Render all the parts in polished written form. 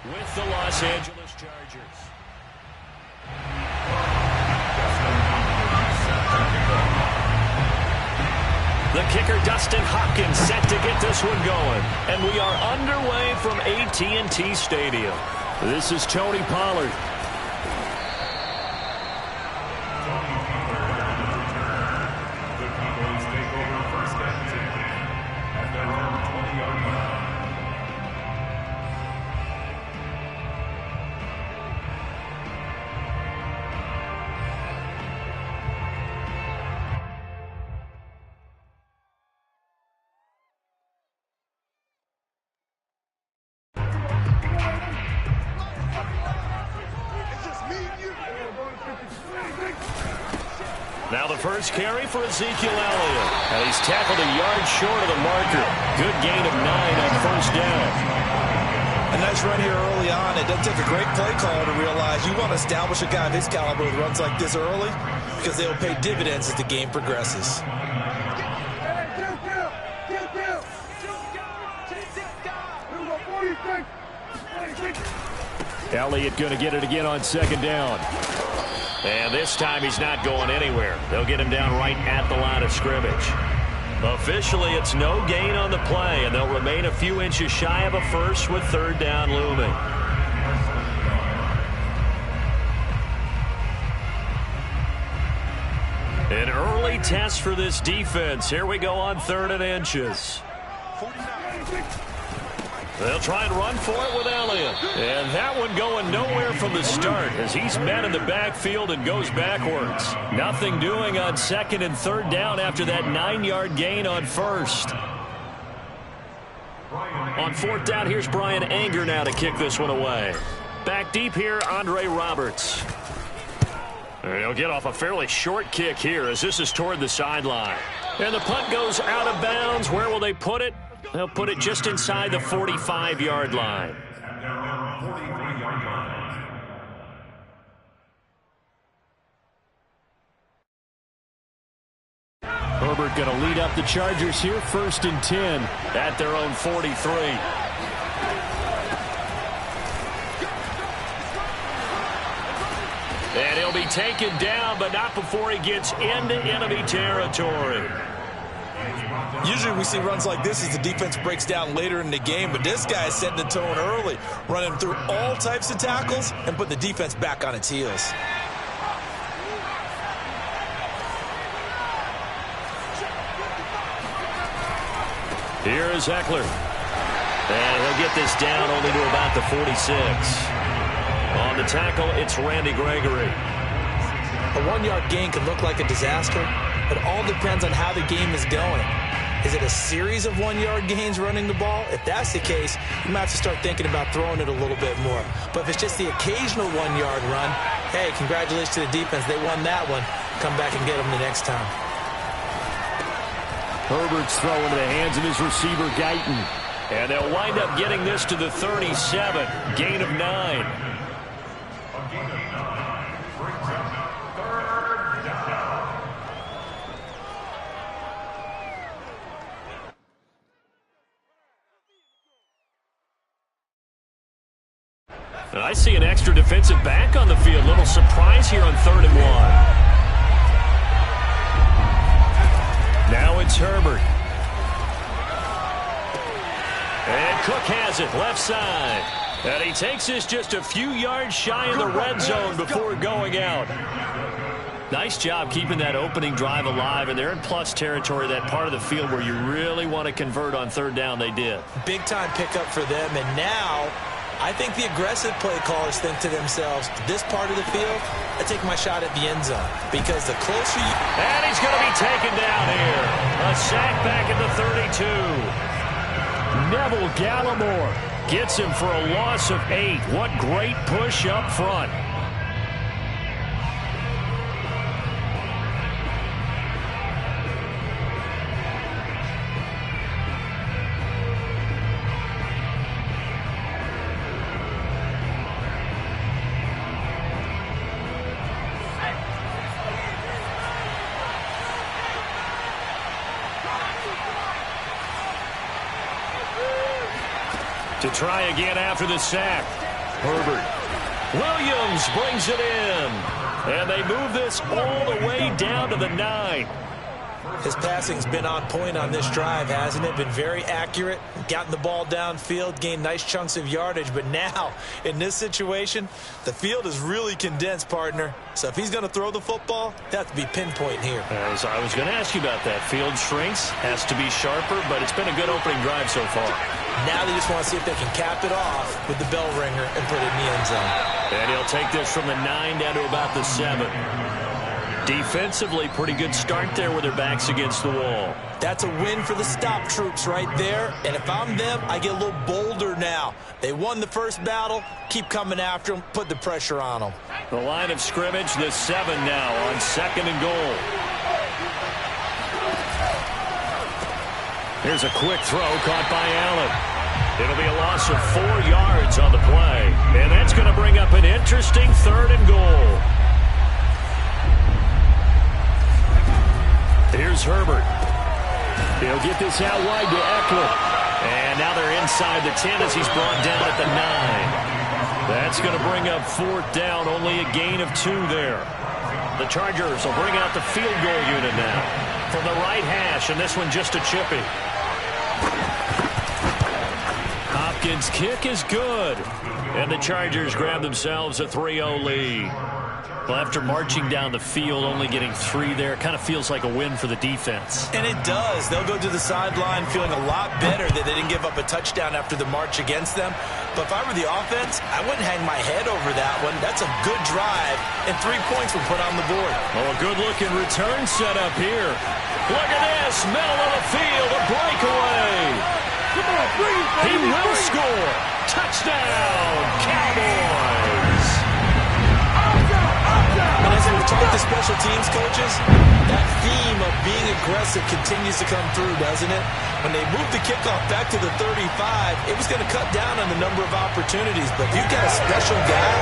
with the Los Angeles Chargers. The kicker, Dustin Hopkins, set to get this one going. And we are underway from AT&T Stadium. This is Tony Pollard. Now the first carry for Ezekiel Elliott. And he's tackled a yard short of the marker. Good gain of 9 on first down. A nice run here early on. It doesn't take a great play caller to realize you want to establish a guy of his caliber with runs like this early because they will pay dividends as the game progresses. Elliott going to get it again on second down. And this time he's not going anywhere. They'll get him down right at the line of scrimmage. Officially, it's no gain on the play, and they'll remain a few inches shy of a first with third down looming. An early test for this defense. Here we go on 3rd and inches. They'll try and run for it with Elliott. And that one going nowhere from the start as he's met in the backfield and goes backwards. Nothing doing on 2nd and 3rd down after that 9-yard gain on first. On 4th down, here's Brian Anger now to kick this one away. Back deep here, Andre Roberts. And he'll get off a fairly short kick here as this is toward the sideline. And the punt goes out of bounds. Where will they put it? They'll put it just inside the 45-yard line. Herbert going to lead up the Chargers here, 1st and 10 at their own 43. And he'll be taken down, but not before he gets into enemy territory. Usually we see runs like this as the defense breaks down later in the game, but this guy is setting the tone early, running through all types of tackles and putting the defense back on its heels. Here is Eckler. And he'll get this down only to about the 46. On the tackle, it's Randy Gregory. A 1-yard gain can look like a disaster, but it all depends on how the game is going. Is it a series of 1-yard gains running the ball? If that's the case, you might have to start thinking about throwing it a little bit more. But if it's just the occasional 1-yard run, hey, congratulations to the defense. They won that one. Come back and get them the next time. Herbert's throw into the hands of his receiver, Guyton. And they'll wind up getting this to the 37. Gain of 9. I see an extra defensive back on the field. Little surprise here on 3rd and 1. Now it's Herbert. And Cook has it left side. And he takes this just a few yards shy of the red zone before going out. Nice job keeping that opening drive alive, and they're in plus territory, that part of the field where you really want to convert on 3rd down. They did. Big time pickup for them, and now I think the aggressive play callers think to themselves, this part of the field, I take my shot at the end zone. Because the closer you... And he's going to be taken down here. A sack back at the 32. Neville Gallimore gets him for a loss of 8. What great push up front. To try again after the sack. Herbert. Williams brings it in. And they move this all the way down to the 9. His passing's been on point on this drive, hasn't it? Been very accurate, gotten the ball downfield, gained nice chunks of yardage. But now, in this situation, the field is really condensed, partner. So if he's going to throw the football, that has to be pinpoint here. As I was going to ask you about that. Field shrinks, has to be sharper, but it's been a good opening drive so far. Now they just want to see if they can cap it off with the bell ringer and put it in the end zone. And he'll take this from the 9 down to about the 7. Defensively, pretty good start there with their backs against the wall. That's a win for the stop troops right there. And if I'm them, I get a little bolder now. They won the first battle. Keep coming after them. Put the pressure on them. The line of scrimmage, the 7 now on 2nd and goal. Here's a quick throw caught by Allen. It'll be a loss of 4 yards on the play. And that's going to bring up an interesting 3rd and goal. Here's Herbert. He'll get this out wide to Eckler. And now they're inside the 10 as he's brought down at the 9. That's going to bring up 4th down, only a gain of 2 there. The Chargers will bring out the field goal unit now. From the right hash, and this one just a chippy. Hopkins' kick is good. And the Chargers grab themselves a 3-0 lead. Well, after marching down the field, only getting 3 there, kind of feels like a win for the defense. And it does. They'll go to the sideline feeling a lot better that they didn't give up a touchdown after the march against them. But if I were the offense, I wouldn't hang my head over that one. That's a good drive, and 3 points were put on the board. Oh, a good-looking return set up here. Look at this, middle of the field, a breakaway. Come on, he will score. Touchdown, Cowboys. And as we talk to special teams coaches, that theme of being aggressive continues to come through, doesn't it? When they moved the kickoff back to the 35, it was going to cut down on the number of opportunities. But if you've got a special guy,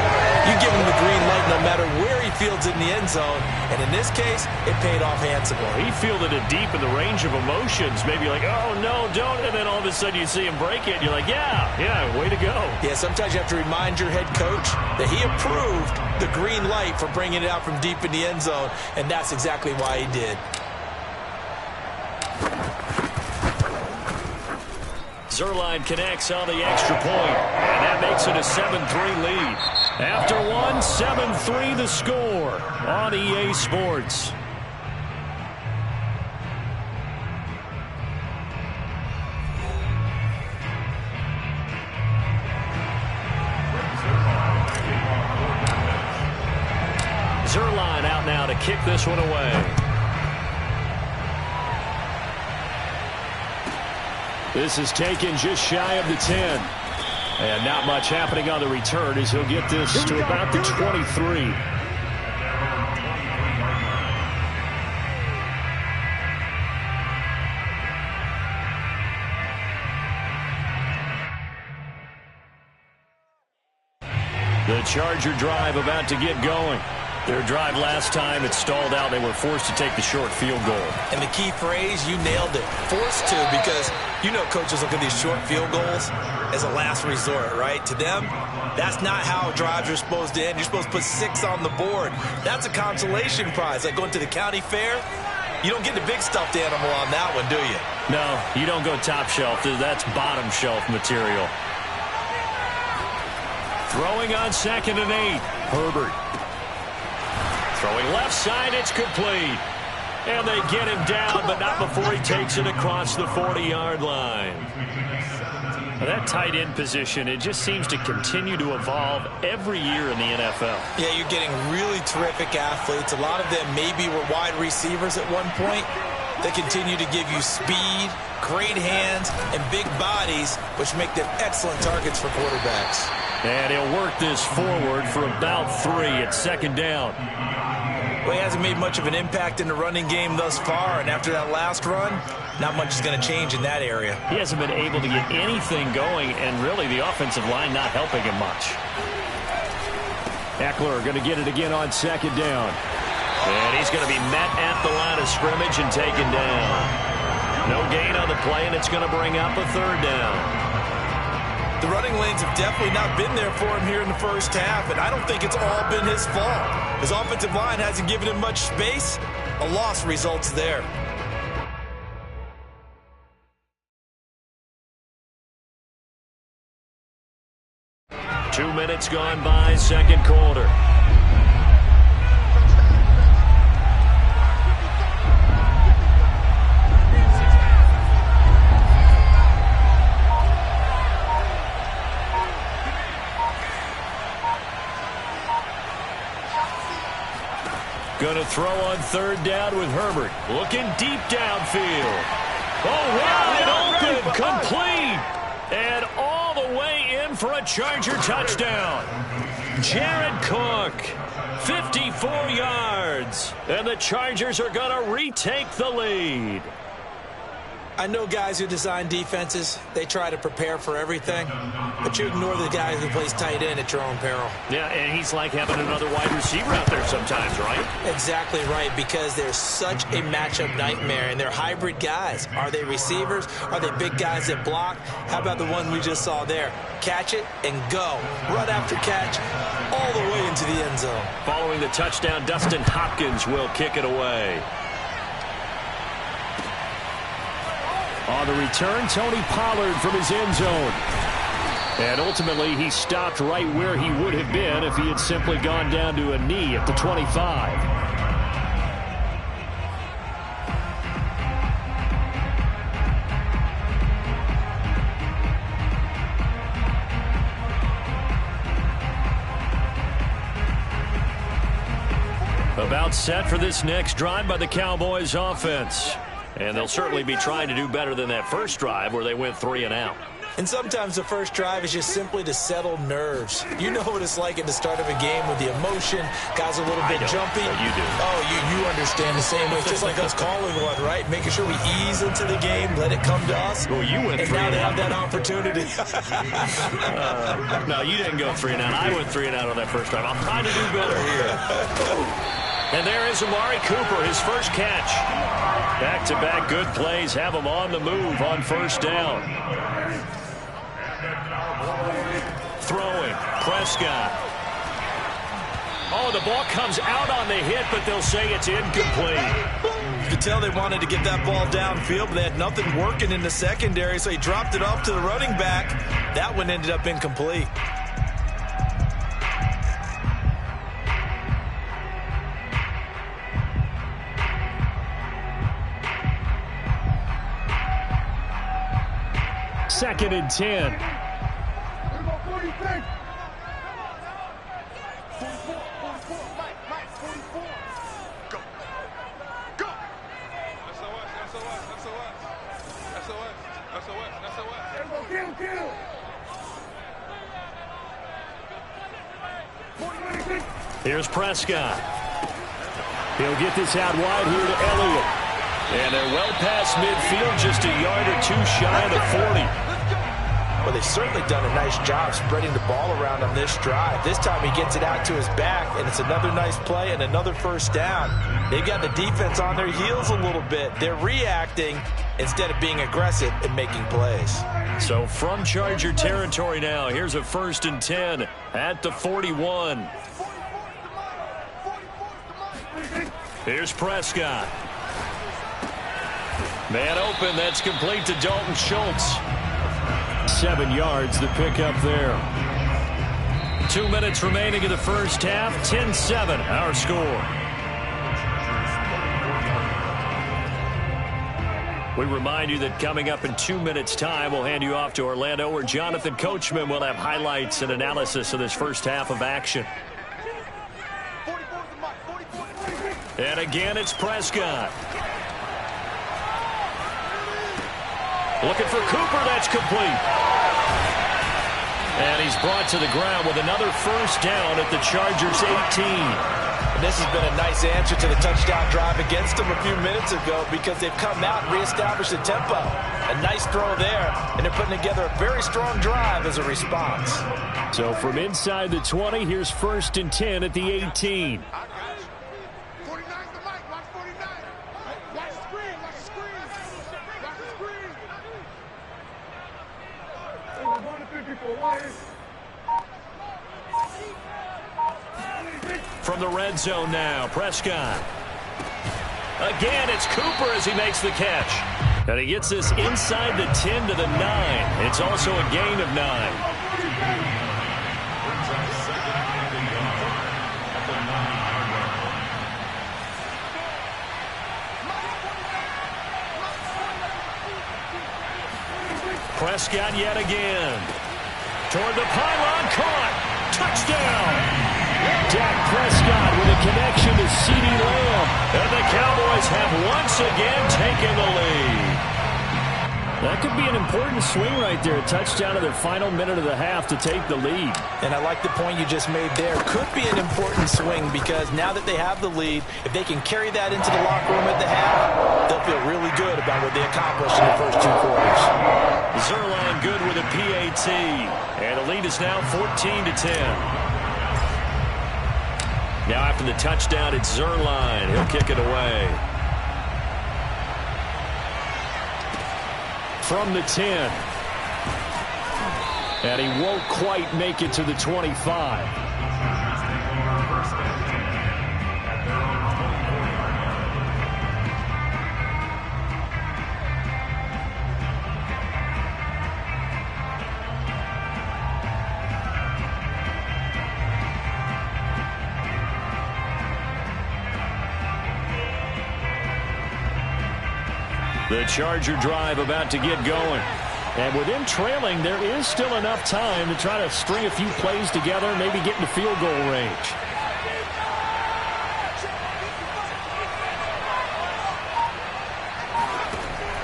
you give him the green light no matter where he fields in the end zone. And in this case, it paid off handsomely. He fielded it deep in the range of emotions. Maybe like, oh, no, don't. And then all of a sudden you see him break it. And you're like, yeah, way to go. Yeah, sometimes you have to remind your head coach that he approved the green light for bringing it out from deep in the end zone. And that's exactly why he did. Zerline connects on the extra point, and that makes it a 7-3 lead. After one, 7-3 the score on EA Sports. Zerline out now to kick this one away. This is taken just shy of the 10. And not much happening on the return as he'll get this to about the 23. The Charger drive about to get going. Their drive last time, it stalled out. They were forced to take the short field goal. And the key phrase, you nailed it. Forced to, because you know coaches look at these short field goals as a last resort, right? To them, that's not how drives are supposed to end. You're supposed to put 6 on the board. That's a consolation prize. Like going to the county fair, you don't get the big stuffed animal on that one, do you? No, you don't go top shelf. That's bottom shelf material. Throwing on 2nd and 8. Herbert. Throwing left side, it's complete. And they get him down, but not before he takes it across the 40-yard line. Now that tight end position, it just seems to continue to evolve every year in the NFL. Yeah, you're getting really terrific athletes. A lot of them maybe were wide receivers at one point. They continue to give you speed, great hands, and big bodies, which make them excellent targets for quarterbacks. And he'll work this forward for about 3 at 2nd down. Well, he hasn't made much of an impact in the running game thus far, and after that last run, not much is going to change in that area. He hasn't been able to get anything going, and really the offensive line not helping him much. Eckler going to get it again on 2nd down. And he's going to be met at the line of scrimmage and taken down. No gain on the play, and it's going to bring up a 3rd down. The running lanes have definitely not been there for him here in the first half, and I don't think it's all been his fault. His offensive line hasn't given him much space. A loss results there. Two minutes gone by, second quarter. Going to throw on third down with Herbert. Looking deep downfield. Oh, wide open, complete. And all the way in for a Charger touchdown. Jared Cook, 54 yards. And the Chargers are going to retake the lead. I know guys who design defenses, they try to prepare for everything, but you ignore the guy who plays tight end at your own peril. Yeah, and he's like having another wide receiver out there sometimes, right? Exactly right, because they're such a matchup nightmare, and they're hybrid guys. Are they receivers? Are they big guys that block? How about the one we just saw there? Catch it and go. Run after catch all the way into the end zone. Following the touchdown, Dustin Hopkins will kick it away. On the return, Tony Pollard from his end zone. And ultimately, he stopped right where he would have been if he had simply gone down to a knee at the 25. About set for this next drive by the Cowboys offense. And they'll certainly be trying to do better than that first drive where they went 3 and out. And sometimes the first drive is just simply to settle nerves. You know what it's like at the start of a game with the emotion. Guys a little bit jumpy. You do. Oh, you understand the same way. It's just like us calling one, right? Making sure we ease into the game, let it come to us. Well, you went 3 and now they out. have that opportunity. No, you didn't go 3 and out. I went 3 and out on that first drive. I'm trying to do better here. And there is Amari Cooper, his first catch. Back-to-back good plays have him on the move on first down. Throwing, Prescott. Oh, the ball comes out on the hit, but they'll say it's incomplete. You could tell they wanted to get that ball downfield, but they had nothing working in the secondary, so he dropped it off to the running back. That one ended up incomplete. Second and 10. Here's Prescott. He'll get this out wide here to Elliott. And they're well past midfield, just a yard or two shy of the 40. Well, they've certainly done a nice job spreading the ball around on this drive. This time he gets it out to his back, and it's another nice play and another first down. They've got the defense on their heels a little bit. They're reacting instead of being aggressive and making plays. So from Charger territory now, here's a 1st and 10 at the 41. Here's Prescott. Man open, that's complete to Dalton Schultz. 7 yards, the pickup there. 2 minutes remaining in the first half. 10-7, our score. We remind you that coming up in 2 minutes' time, we'll hand you off to Orlando, where Jonathan Coachman will have highlights and analysis of this first half of action. And again, it's Prescott. Looking for Cooper, that's complete. And he's brought to the ground with another first down at the Chargers' 18. And this has been a nice answer to the touchdown drive against them a few minutes ago, because they've come out and reestablished the tempo. A nice throw there, and they're putting together a very strong drive as a response. So from inside the 20, here's 1st and 10 at the 18. From the red zone now, Prescott. Again, it's Cooper as he makes the catch. And he gets this inside the 10 to the 9. It's also a gain of 9. Prescott yet again. Toward the pylon, caught. Touchdown. Dak Prescott with a connection to CeeDee Lamb. And the Cowboys have once again taken the lead. That could be an important swing right there. A touchdown in the final minute of the half to take the lead. And I like the point you just made there. Could be an important swing because now that they have the lead, if they can carry that into the locker room at the half, they'll feel really good about what they accomplished in the first 2 quarters. Zerline good with a PAT. And the lead is now 14 to 10. Now after the touchdown, it's Zerline. He'll kick it away. From the 10. And he won't quite make it to the 25. The Charger drive about to get going. And with them trailing, there is still enough time to try to string a few plays together and maybe get into field goal range.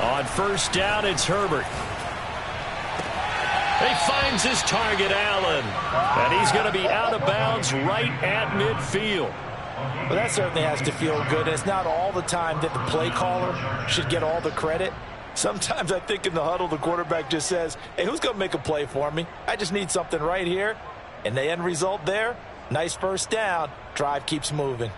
On first down, it's Herbert. He finds his target, Allen. And he's going to be out of bounds right at midfield. Well, that certainly has to feel good. It's not all the time that the play caller should get all the credit. Sometimes I think in the huddle, the quarterback just says, hey, who's going to make a play for me? I just need something right here. And the end result there, nice first down. Drive keeps moving.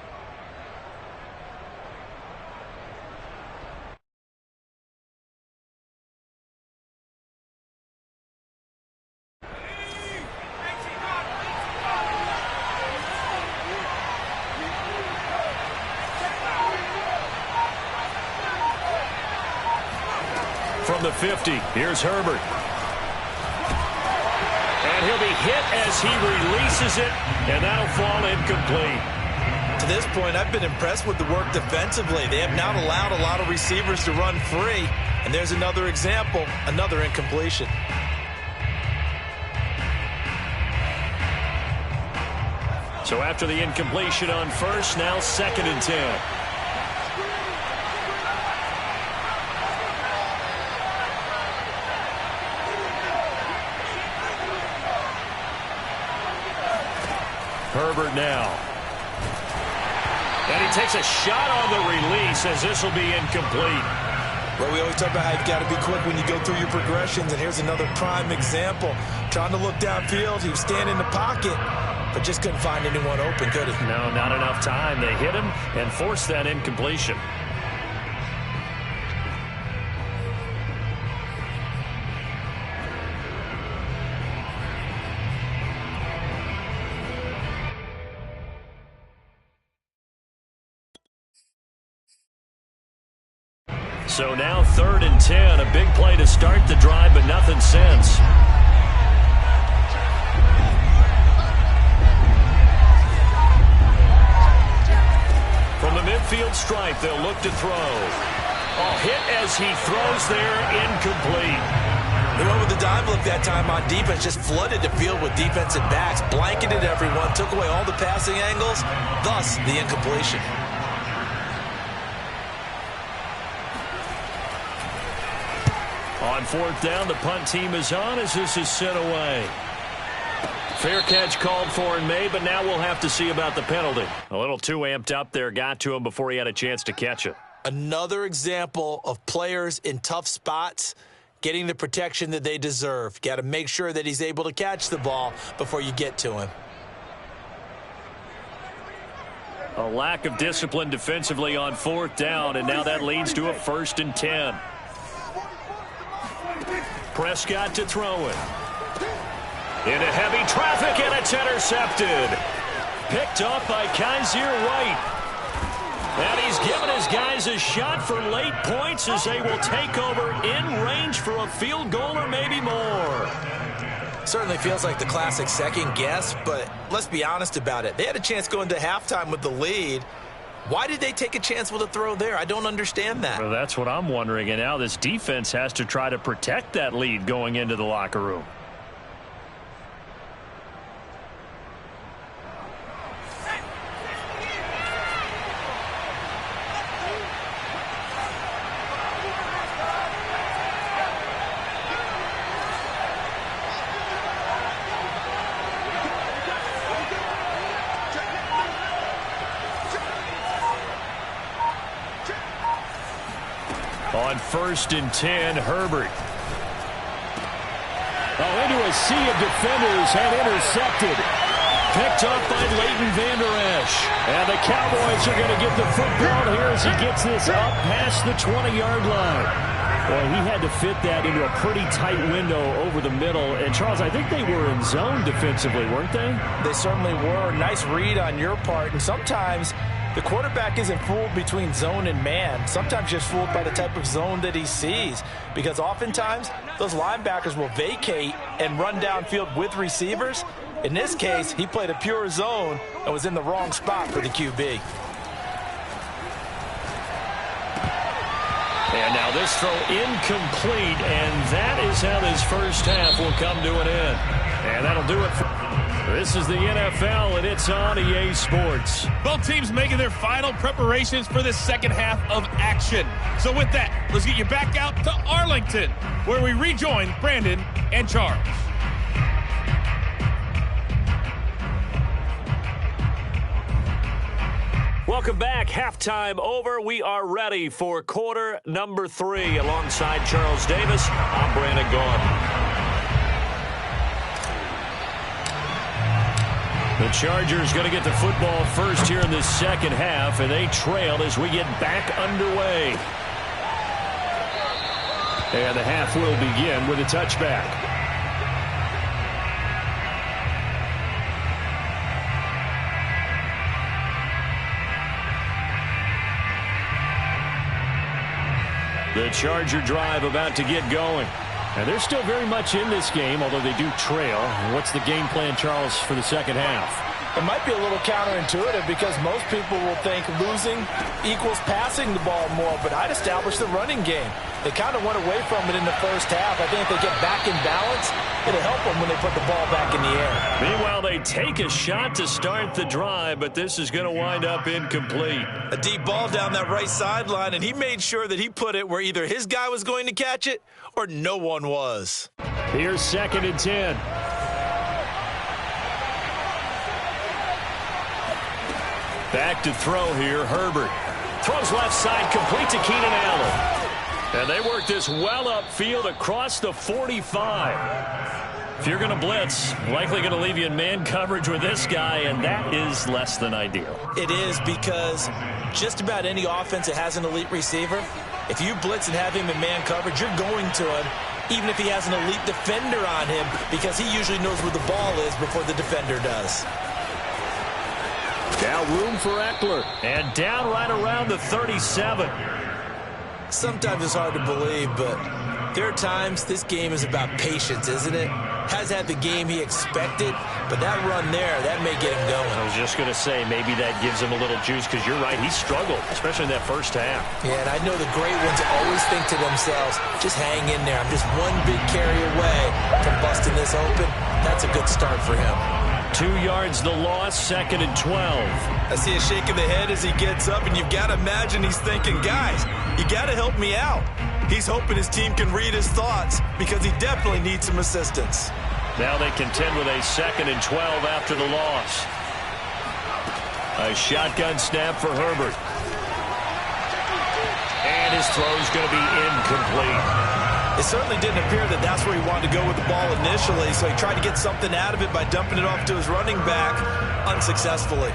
From the 50, here's Herbert. And he'll be hit as he releases it, and that'll fall incomplete. To this point, I've been impressed with the work defensively. They have not allowed a lot of receivers to run free. And there's another example, another incompletion. So after the incompletion on first, now 2nd and 10. Herbert now. And he takes a shot on the release as this will be incomplete. Well, we always talk about how you've got to be quick when you go through your progressions, and here's another prime example. Trying to look downfield, he was standing in the pocket, but just couldn't find anyone open, could he? No, not enough time. They hit him and forced that incompletion. So now 3rd and 10, a big play to start the drive, but nothing since. From the midfield stripe, they'll look to throw. Oh, hit as he throws there, incomplete. They went with the dime look that time on defense, just flooded the field with defensive backs, blanketed everyone, took away all the passing angles, thus the incompletion. On 4th down, the punt team is on as this is sent away. Fair catch called for and made, but now we'll have to see about the penalty. A little too amped up there, got to him before he had a chance to catch it. Another example of players in tough spots getting the protection that they deserve. Got to make sure that he's able to catch the ball before you get to him. A lack of discipline defensively on 4th down, and now that leads to a 1st and 10. Prescott to throw it. Into heavy traffic, and it's intercepted. Picked off by Kaiser White. And he's given his guys a shot for late points as they will take over in range for a field goal or maybe more. Certainly feels like the classic second guess, but let's be honest about it. They had a chance going to halftime with the lead. Why did they take a chance with a throw there? I don't understand that. Well, that's what I'm wondering. And now this defense has to try to protect that lead going into the locker room. On 1st and 10, Herbert. Oh, into a sea of defenders and intercepted. Picked up by Leighton Vander Esch. And the Cowboys are going to get the football here as he gets this up past the 20-yard line. Well, he had to fit that into a pretty tight window over the middle. And, Charles, I think they were in zone defensively, weren't they? They certainly were. Nice read on your part. And sometimes the quarterback isn't fooled between zone and man. Sometimes just fooled by the type of zone that he sees. Because oftentimes, those linebackers will vacate and run downfield with receivers. In this case, he played a pure zone and was in the wrong spot for the QB. And now this throw incomplete, and that is how this first half will come to an end. And that'll do it for... This is the NFL, and it's on EA Sports. Both teams making their final preparations for the second half of action. So with that, let's get you back out to Arlington, where we rejoin Brandon and Charles. Welcome back. Halftime over. We are ready for quarter number 3. Alongside Charles Davis, I'm Brandon Gaudin. The Chargers going to get the football first here in this second half, and they trail as we get back underway. And the half will begin with a touchback. The Charger drive about to get going. And they're still very much in this game, although they do trail. What's the game plan, Charles, for the second half? It might be a little counterintuitive because most people will think losing equals passing the ball more, but I'd establish the running game. They kind of went away from it in the first half. I think if they get back in balance, it'll help them when they put the ball back in the air. Meanwhile, they take a shot to start the drive, but this is going to wind up incomplete. A deep ball down that right sideline, and he made sure that he put it where either his guy was going to catch it or no one was. Here's 2nd and 10. Back to throw here, Herbert. Throws left side, complete to Keenan Allen. And they work this well upfield across the 45. If you're going to blitz, likely going to leave you in man coverage with this guy, and that is less than ideal. It is because just about any offense that has an elite receiver, if you blitz and have him in man coverage, you're going to him, even if he has an elite defender on him, because he usually knows where the ball is before the defender does. Now room for Eckler, and down right around the 37. Sometimes it's hard to believe, but there are times this game is about patience, isn't it? Has had the game he expected, but that run there, that may get him going. I was just going to say, maybe that gives him a little juice, because you're right, he struggled, especially in that first half. Yeah, and I know the great ones always think to themselves, just hang in there. I'm just one big carry away from busting this open. That's a good start for him. 2 yards the loss, 2nd and 12. I see a shake of the head as he gets up, and you've got to imagine he's thinking, guys, you got to help me out. He's hoping his team can read his thoughts because he definitely needs some assistance. Now they contend with a 2nd and 12 after the loss. A shotgun snap for Herbert. And his throw's going to be incomplete. It certainly didn't appear that that's where he wanted to go with the ball initially, so he tried to get something out of it by dumping it off to his running back unsuccessfully.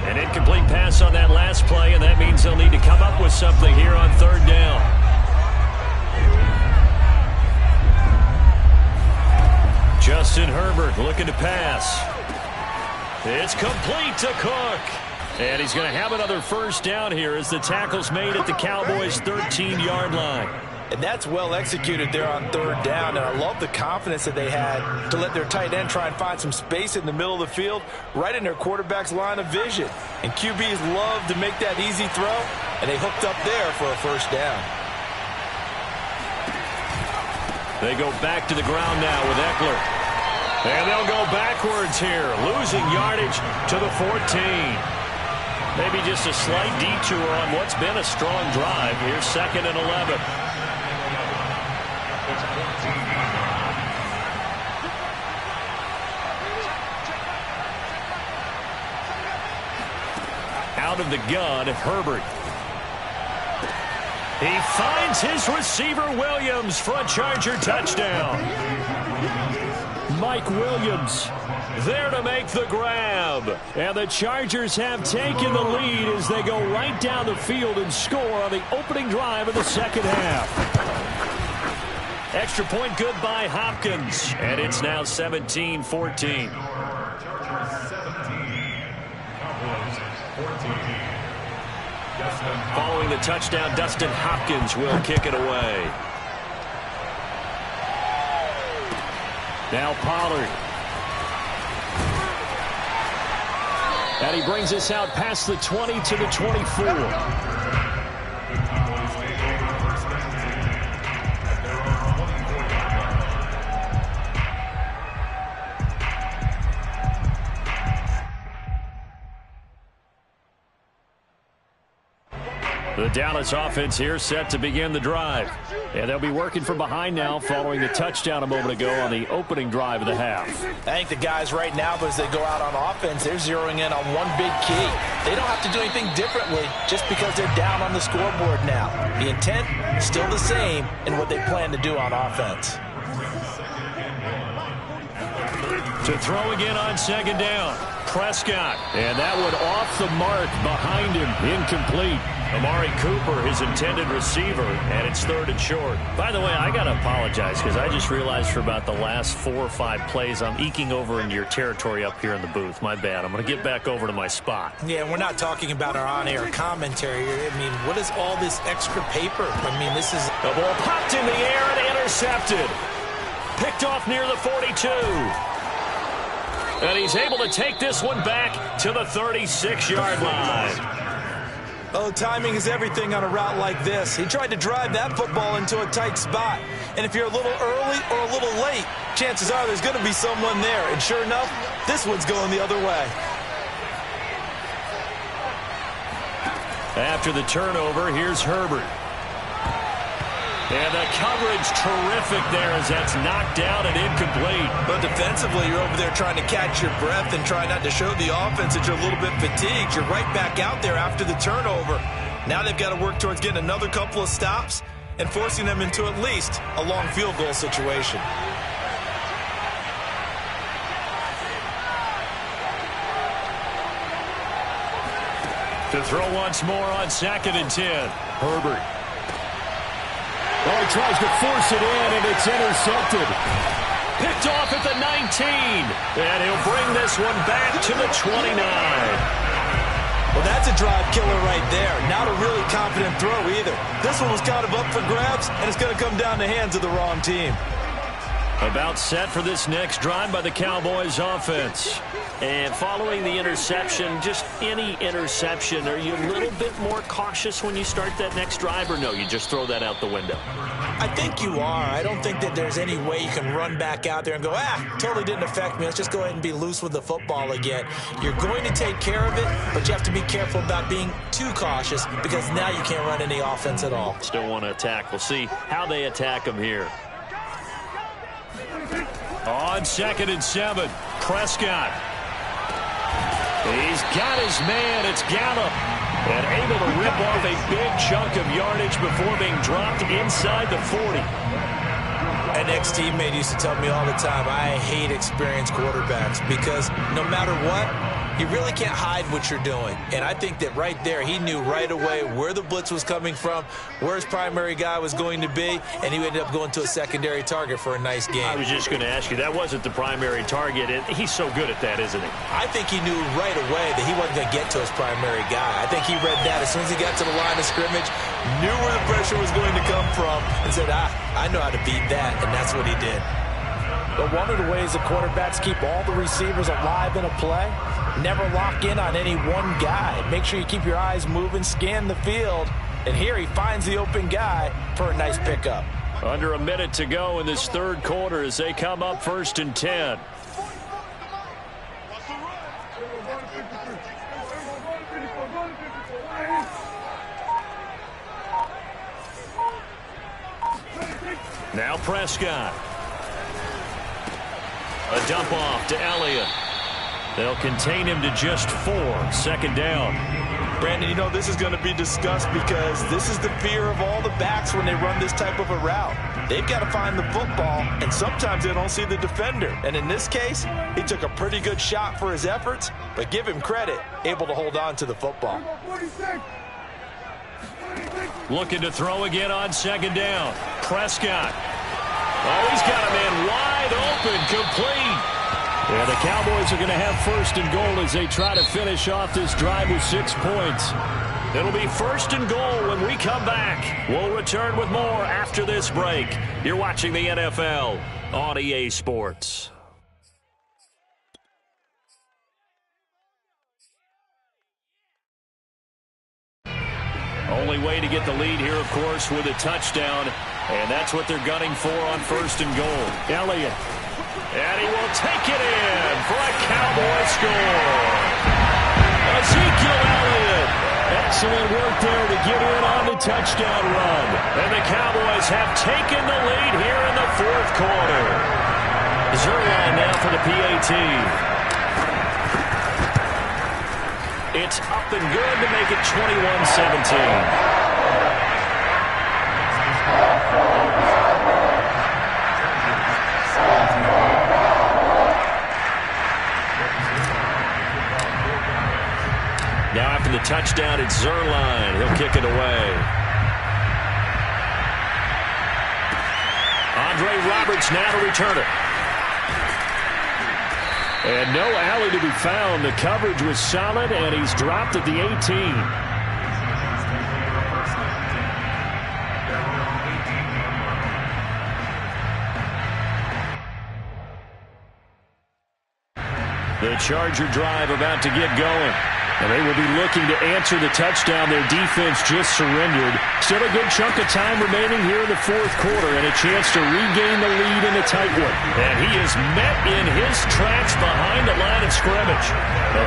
An incomplete pass on that last play, and that means they'll need to come up with something here on 3rd down. Justin Herbert looking to pass. It's complete to Cook. And he's going to have another first down here as the tackle's made at the Cowboys' 13-yard line. And that's well executed there on third down. And I love the confidence that they had to let their tight end try and find some space in the middle of the field, right in their quarterback's line of vision. And QBs love to make that easy throw, and they hooked up there for a first down. They go back to the ground now with Eckler. And they'll go backwards here, losing yardage to the 14. Maybe just a slight detour on what's been a strong drive. Here's 2nd and 11. Out of the gun, Herbert. He finds his receiver, Williams, for a Charger touchdown. Mike Williams there to make the grab. And the Chargers have taken the lead as they go right down the field and score on the opening drive of the second half. Extra point good by Hopkins. And it's now 17-14. Following the touchdown, Dustin Hopkins will kick it away. Now Pollard. And he brings us out past the 20 to the 24. The Dallas offense here set to begin the drive. And they'll be working from behind now following the touchdown a moment ago on the opening drive of the half. I think the guys right now, as they go out on offense, they're zeroing in on one big key. They don't have to do anything differently just because they're down on the scoreboard now. The intent is still the same in what they plan to do on offense. To throw again on second down. Prescott. And that one off the mark behind him. Incomplete. Amari Cooper, his intended receiver, and it's 3rd and short. By the way, I got to apologize because I just realized for about the last 4 or 5 plays I'm eking over into your territory up here in the booth. My bad. I'm going to get back over to my spot. Yeah, we're not talking about our on-air commentary. I mean, what is all this extra paper? I mean, this is... The ball popped in the air and intercepted. Picked off near the 42. And he's able to take this one back to the 36-yard line. Oh, timing is everything on a route like this. He tried to drive that football into a tight spot. And if you're a little early or a little late, chances are there's going to be someone there. And sure enough, this one's going the other way. After the turnover, here's Herbert. And the coverage terrific there as that's knocked down and incomplete. But defensively, you're over there trying to catch your breath and try not to show the offense that you're a little bit fatigued. You're right back out there after the turnover. Now they've got to work towards getting another couple of stops and forcing them into at least a long field goal situation. To throw once more on 2nd and 10. Herbert. Oh, he tries to force it in, and it's intercepted. Picked off at the 19. And he'll bring this one back to the 29. Well, that's a drive killer right there. Not a really confident throw either. This one was kind of up for grabs, and it's going to come down the hands of the wrong team. About set for this next drive by the Cowboys offense. And following the interception, just any interception, are you a little bit more cautious when you start that next drive, or no, you just throw that out the window? I think you are. I don't think that there's any way you can run back out there and go, totally didn't affect me. Let's just go ahead and be loose with the football again. You're going to take care of it, but you have to be careful about being too cautious because now you can't run any offense at all. Still want to attack. We'll see how they attack them here. On 2nd and 7, Prescott. He's got his man. It's Gallup. And able to rip off a big chunk of yardage before being dropped inside the 40. An ex-teammate used to tell me all the time, I hate experienced quarterbacks because no matter what, You really can't hide what you're doing. And I think that right there, he knew right away where the blitz was coming from, where his primary guy was going to be, and he ended up going to a secondary target for a nice game. I was just going to ask you, that wasn't the primary target. He's so good at that, isn't he? I think he knew right away that he wasn't going to get to his primary guy. I think he read that as soon as he got to the line of scrimmage, knew where the pressure was going to come from, and said, I know how to beat that, and that's what he did. But one of the ways the quarterbacks keep all the receivers alive in a play, never lock in on any one guy. Make sure you keep your eyes moving, scan the field, and here he finds the open guy for a nice pickup. Under a minute to go in this third quarter as they come up 1st and 10. Now Prescott. A dump off to Elliott. They'll contain him to just 4. 2nd down. Brandon, you know, this is going to be discussed because this is the fear of all the backs when they run this type of a route. They've got to find the football, and sometimes they don't see the defender. And in this case, he took a pretty good shot for his efforts, but give him credit, able to hold on to the football. Looking to throw again on 2nd down. Prescott. Oh, he's got a man wide open, complete. And the Cowboys are going to have 1st and goal as they try to finish off this drive with 6 points. It'll be 1st and goal when we come back. We'll return with more after this break. You're watching the NFL on EA Sports. Only way to get the lead here, of course, with a touchdown. And that's what they're gunning for on 1st and goal. Elliott. And he will take it in for a Cowboy score. Ezekiel Elliott. Excellent work there to get in on the touchdown run. And the Cowboys have taken the lead here in the 4th quarter. Zerline now for the PAT. It's up and good to make it 21-17. Now after the touchdown, it's Zerline. He'll kick it away. Andre Roberts now to return it. And no alley to be found. The coverage was solid, and he's dropped at the 18. The Charger drive about to get going. And they will be looking to answer the touchdown. Their defense just surrendered. Still a good chunk of time remaining here in the 4th quarter and a chance to regain the lead in a tight one. And he is met in his tracks behind the line of scrimmage.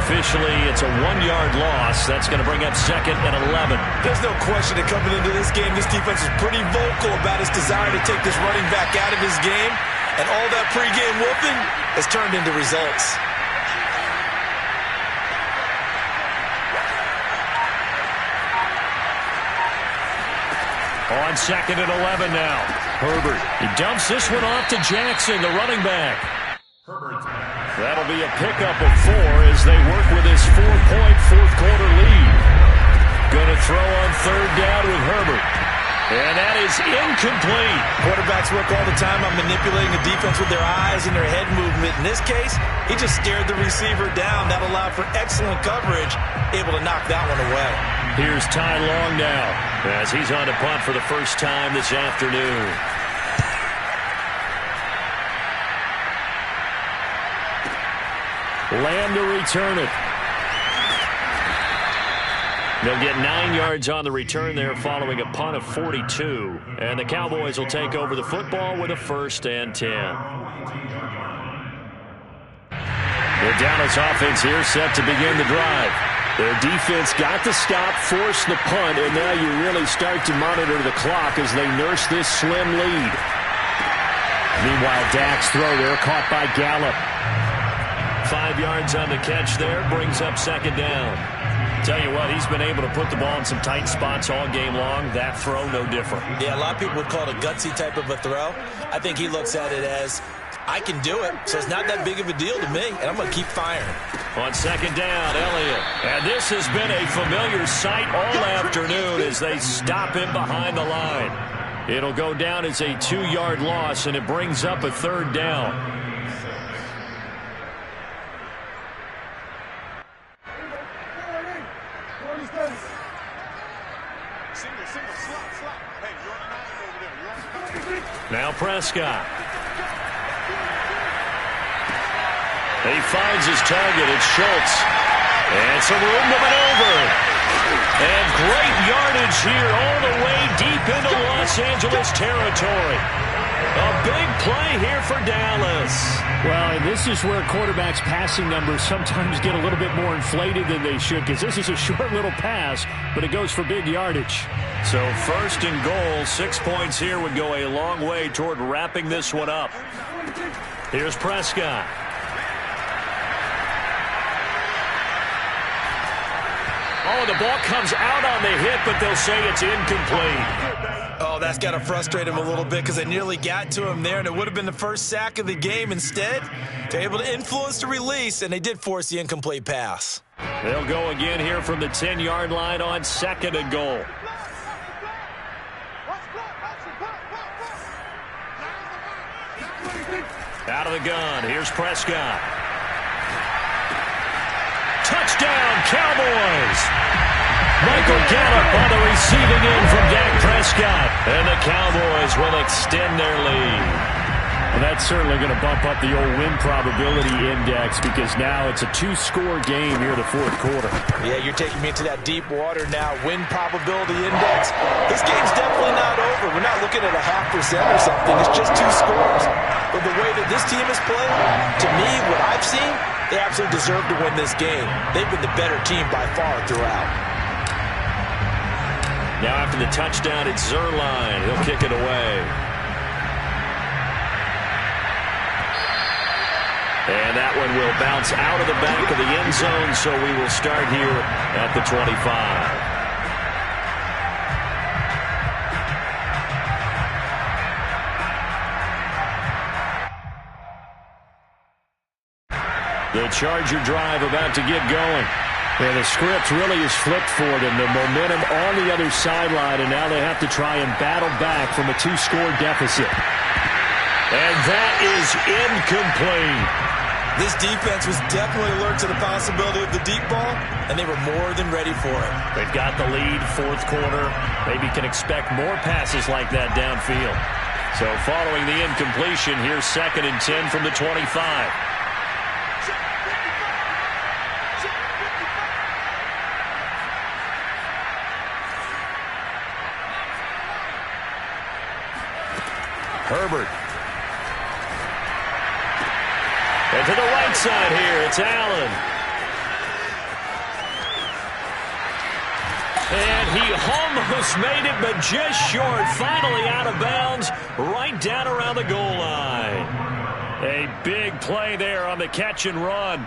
Officially, it's a 1-yard loss. That's going to bring up 2nd and 11. There's no question that coming into this game, this defense is pretty vocal about its desire to take this running back out of his game. And all that pregame whooping has turned into results. On 2nd and 11 now. Herbert. He dumps this one off to Jackson, the running back. That'll be a pickup of 4 as they work with this 4-point 4th quarter lead. Going to throw on 3rd down with Herbert. And that is incomplete. Quarterbacks work all the time on manipulating the defense with their eyes and their head movement. In this case, he just stared the receiver down. That allowed for excellent coverage, able to knock that one away. Here's Ty Long now as he's on to punt for the first time this afternoon. Lamb to return it. They'll get 9 yards on the return there following a punt of 42. And the Cowboys will take over the football with a 1st and 10. The Dallas offense here set to begin the drive. Their defense got the stop, forced the punt, and now you really start to monitor the clock as they nurse this slim lead. Meanwhile, Dak's throw there caught by Gallup. 5 yards on the catch there, brings up 2nd down. Tell you what, he's been able to put the ball in some tight spots all game long. That throw, no different. Yeah, a lot of people would call it a gutsy type of a throw. I think he looks at it as I can do it, so it's not that big of a deal to me, and I'm going to keep firing. On second down, Elliott. And this has been a familiar sight all afternoon as they stop him behind the line. It'll go down as a 2-yard loss, and it brings up a third down. Now Prescott. He finds his target. It's Schultz. And some room to maneuver. And great yardage here all the way deep into Los Angeles territory. A big play here for Dallas. Well, and this is where quarterbacks' passing numbers sometimes get a little bit more inflated than they should, because this is a short little pass, but it goes for big yardage. So first and goal, 6 points here would go a long way toward wrapping this one up. Here's Prescott. Oh, the ball comes out on the hit, but they'll say it's incomplete. Oh, that's got to frustrate him a little bit because they nearly got to him there, and it would have been the first sack of the game. Instead, they're able to influence the release, and they did force the incomplete pass. They'll go again here from the 10-yard line on second and goal. Out of the gun, here's Prescott. Touchdown, Cowboys! Michael Gallup on the receiving end from Dak Prescott. And the Cowboys will extend their lead. And that's certainly going to bump up the old win probability index because now it's a 2-score game here in the fourth quarter. Yeah, you're taking me into that deep water now. Win probability index. This game's definitely not over. We're not looking at a 0.5% or something. It's just 2 scores. But the way that this team is playing, to me, what I've seen, they absolutely deserve to win this game. They've been the better team by far throughout. Now after the touchdown, it's Zerline. He'll kick it away. And that one will bounce out of the back of the end zone, so we will start here at the 25. The Charger drive about to get going. And the script really is flipped for them. The momentum on the other sideline, and now they have to try and battle back from a 2-score deficit. And that is incomplete. This defense was definitely alert to the possibility of the deep ball, and they were more than ready for it. They've got the lead, fourth quarter. Maybe can expect more passes like that downfield. So following the incompletion, here's 2nd and 10 from the 25. Herbert. And to the right side here, it's Allen. And he almost made it, but just short. Finally out of bounds, right down around the goal line. A big play there on the catch and run.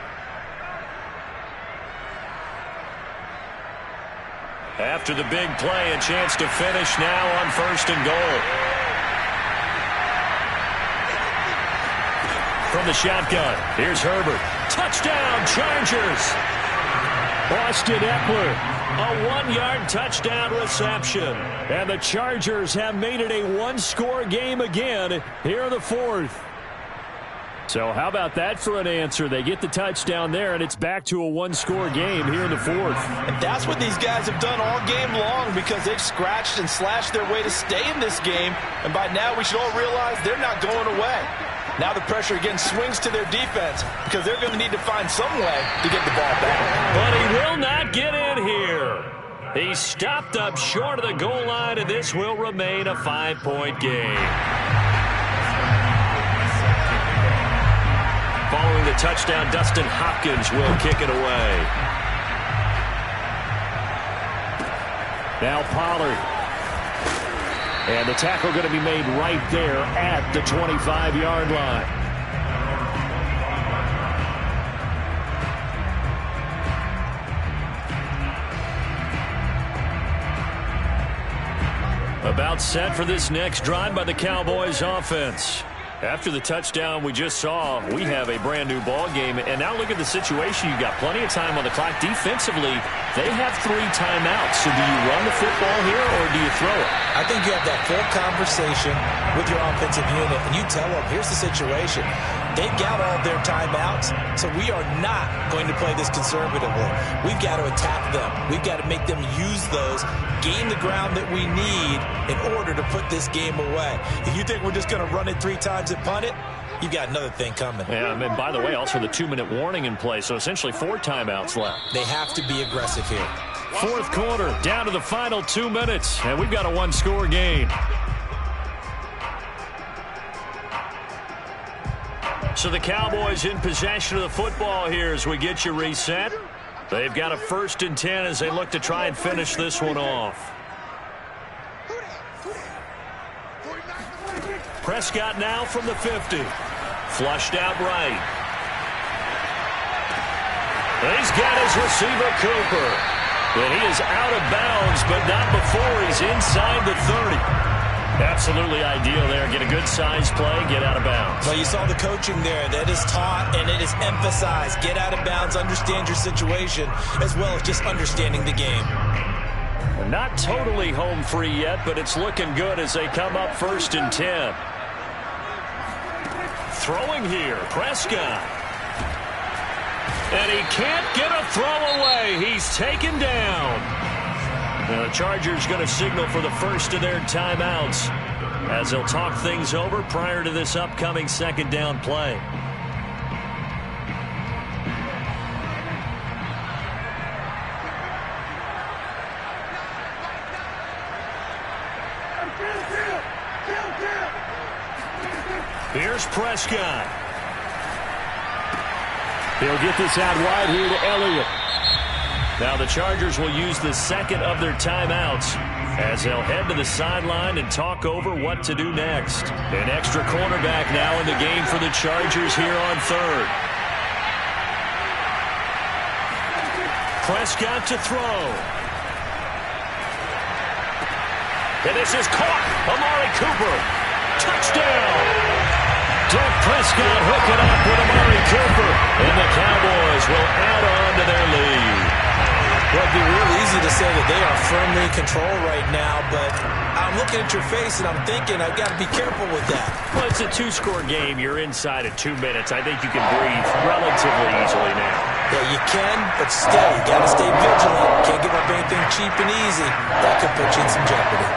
After the big play, a chance to finish now on 1st and goal. From the shotgun, here's Herbert. Touchdown, Chargers! Austin Eckler, a 1-yard touchdown reception. And the Chargers have made it a 1-score game again here in the fourth. So how about that for an answer? They get the touchdown there, and it's back to a 1-score game here in the fourth. And that's what these guys have done all game long because they've scratched and slashed their way to stay in this game. And by now we should all realize they're not going away. Now the pressure again swings to their defense because they're going to need to find some way to get the ball back. But he will not get in here. He stopped up short of the goal line, and this will remain a 5-point game. Following the touchdown, Dustin Hopkins will kick it away. Now Pollard. And the tackle going to be made right there at the 25-yard line. About set for this next drive by the Cowboys offense. After the touchdown we just saw, we have a brand-new ball game. And now look at the situation. You've got plenty of time on the clock. Defensively, they have 3 timeouts. So do you run the football here or do you throw it? I think you have that full conversation with your offensive unit, and you tell them, here's the situation. They've got all their timeouts, so we are not going to play this conservatively. We've got to attack them. We've got to make them use those, gain the ground that we need in order to put this game away. If you think we're just going to run it 3 times and punt it, you've got another thing coming. Yeah, and by the way, also the 2-minute warning in play, so essentially 4 timeouts left. They have to be aggressive here. Fourth quarter, down to the final 2 minutes, and we've got a 1-score game. So the Cowboys in possession of the football here as we get you reset. They've got a 1st and 10 as they look to try and finish this one off. Prescott now from the 50. Flushed out right. He's got his receiver, Cooper. And he is out of bounds, but not before he's inside the 30. Absolutely ideal there. Get a good size play, get out of bounds. Well, you saw the coaching there. That is taught and it is emphasized. Get out of bounds, understand your situation, as well as just understanding the game. Not totally home free yet, but it's looking good as they come up 1st and 10. Throwing here, Prescott. And he can't get a throw away. He's taken down. Now the Chargers going to signal for the first of their timeouts as they'll talk things over prior to this upcoming 2nd down play. Here's Prescott. He'll get this out wide here to Elliott. Now the Chargers will use the 2nd of their timeouts as they'll head to the sideline and talk over what to do next. An extra cornerback now in the game for the Chargers here on 3rd. Prescott to throw. And this is caught. Amari Cooper. Touchdown. Dak Prescott hooking up with Amari Cooper. And the Cowboys will add on to their lead. Well, it'd be real easy to say that they are firmly in control right now, but I'm looking at your face and I'm thinking I've got to be careful with that. Well, it's a 2-score game. You're inside of 2 minutes. I think you can breathe relatively easily now. Yeah, you can, but still, you got to stay vigilant. Can't give up anything cheap and easy. That could put you in some jeopardy.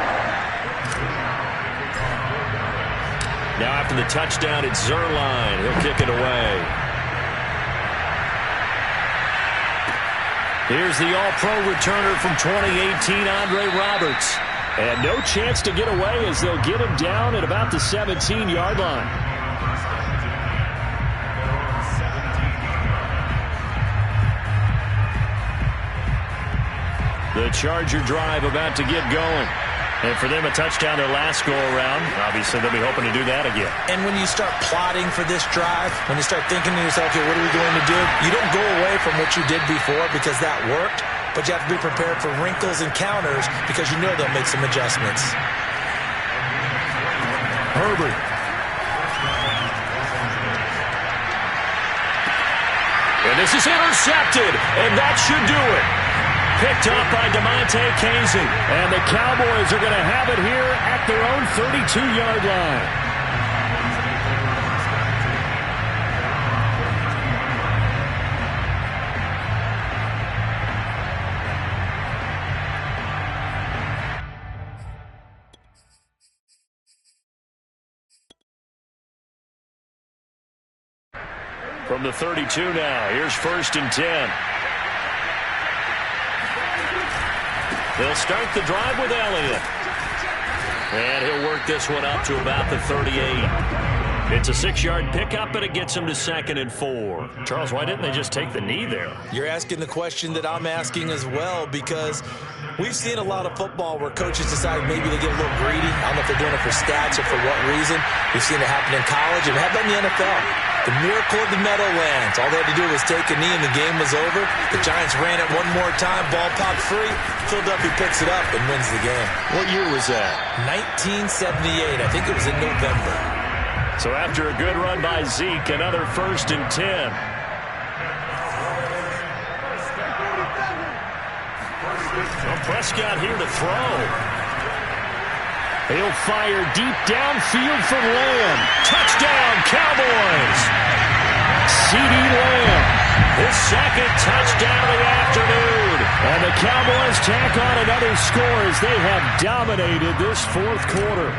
Now after the touchdown, it's Zerline. He'll kick it away. Here's the all-pro returner from 2018, Andre Roberts. And no chance to get away as they'll get him down at about the 17-yard line. The Charger drive about to get going. And for them, a touchdown their last go-around. Obviously, they'll be hoping to do that again. And when you start plotting for this drive, when you start thinking to yourself, okay, what are we going to do? You don't go away from what you did before because that worked, but you have to be prepared for wrinkles and counters because you know they'll make some adjustments. Herbert. And this is intercepted, and that should do it. Picked up by DeMonte Casey. And the Cowboys are going to have it here at their own 32-yard line. From the 32 now, here's 1st and 10. They'll start the drive with Elliott. And he'll work this one up to about the 38. It's a 6-yard pickup, and it gets him to 2nd and 4. Charles, why didn't they just take the knee there? You're asking the question that I'm asking as well, because we've seen a lot of football where coaches decide maybe they get a little greedy. I don't know if they're doing it for stats or for what reason. We've seen it happen in college, and it happened in the NFL. The miracle of the Meadowlands. All they had to do was take a knee, and the game was over. The Giants ran it one more time. Ball popped free. Philadelphia picks it up and wins the game. What year was that? 1978. I think it was in November. So after a good run by Zeke, another 1st and 10. Well, Prescott here to throw. He'll fire deep downfield for Lamb. Touchdown, Cowboys! CeeDee Lamb, his 2nd touchdown of the afternoon. And the Cowboys tack on another score as they have dominated this 4th quarter.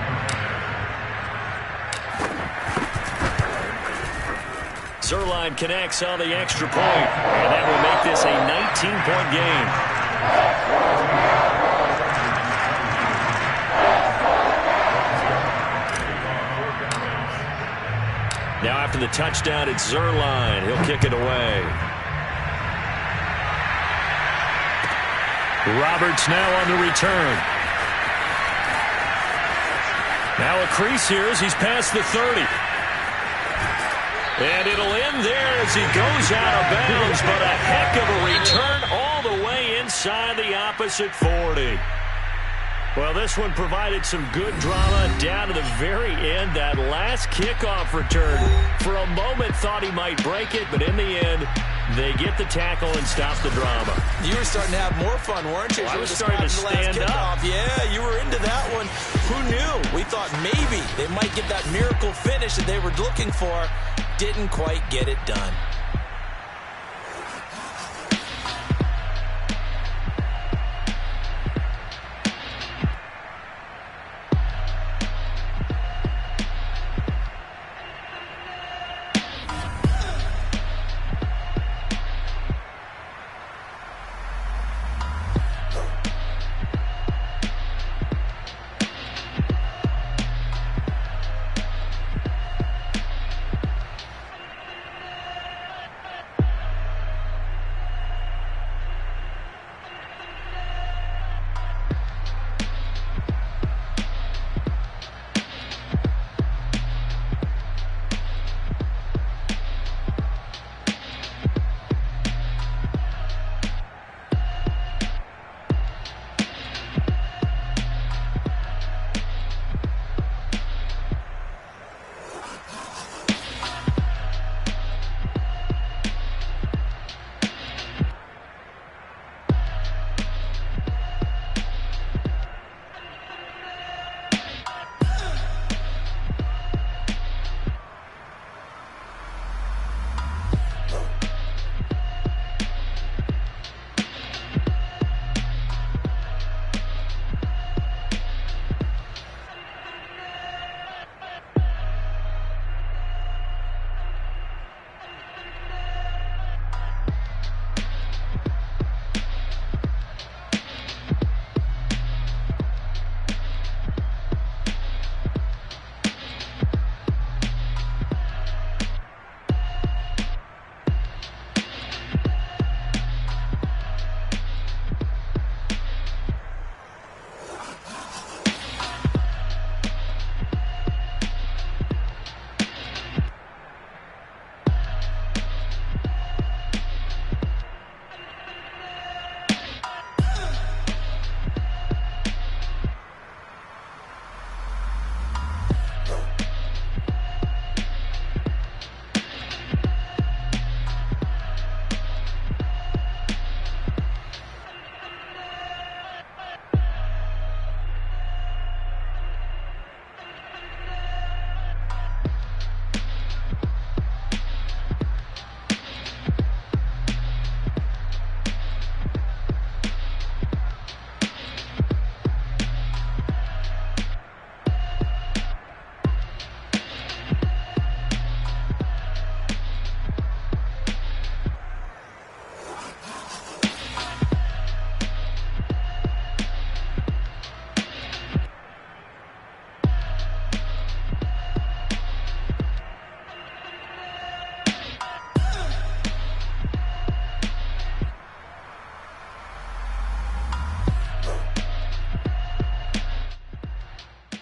Zerline connects on the extra point, and that will make this a 19-point game. Now after the touchdown, it's Zerline. He'll kick it away. Roberts now on the return. Now a crease here as he's past the 30. And it'll end there as he goes out of bounds, but a heck of a return all the way inside the opposite 40. Well, this one provided some good drama down to the very end. That last kickoff return, for a moment, thought he might break it, but in the end, they get the tackle and stop the drama. You were starting to have more fun, weren't you? Well, I was starting to stand up. Yeah, you were into that one. Who knew? We thought maybe they might get that miracle finish that they were looking for. Didn't quite get it done.